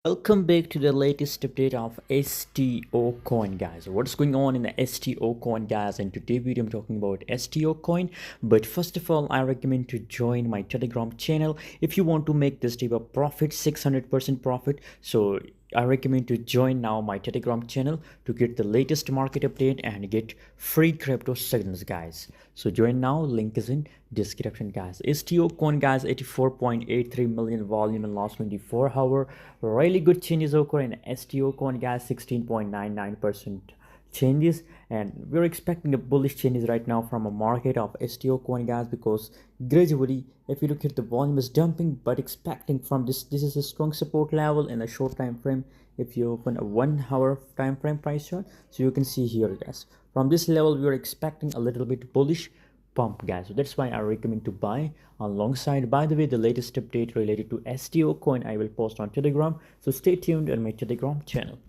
Welcome back to the latest update of STO coin, guys. What's going on in the STO coin, guys? And today video I'm talking about STO coin. But first of all, I recommend to join my Telegram channel if you want to make this type of profit, 600% profit. So I recommend to join now my Telegram channel to get the latest market update and get free crypto signals, guys. So join now, link is in description, guys. STO coin, guys, 84.83 million volume in last 24 hour. Really good changes occur in STO coin, guys, 16.99% changes, and we're expecting a bullish changes right now from a market of STO coin, guys, because gradually if you look at the volume is dumping, but expecting from this is a strong support level in a short time frame. If you open a 1 hour time frame price chart, so you can see here, guys, from this level we are expecting a little bit bullish pump, guys. So that's why I recommend to buy alongside. By the way, the latest update related to STO coin I will post on Telegram, so stay tuned on my Telegram channel.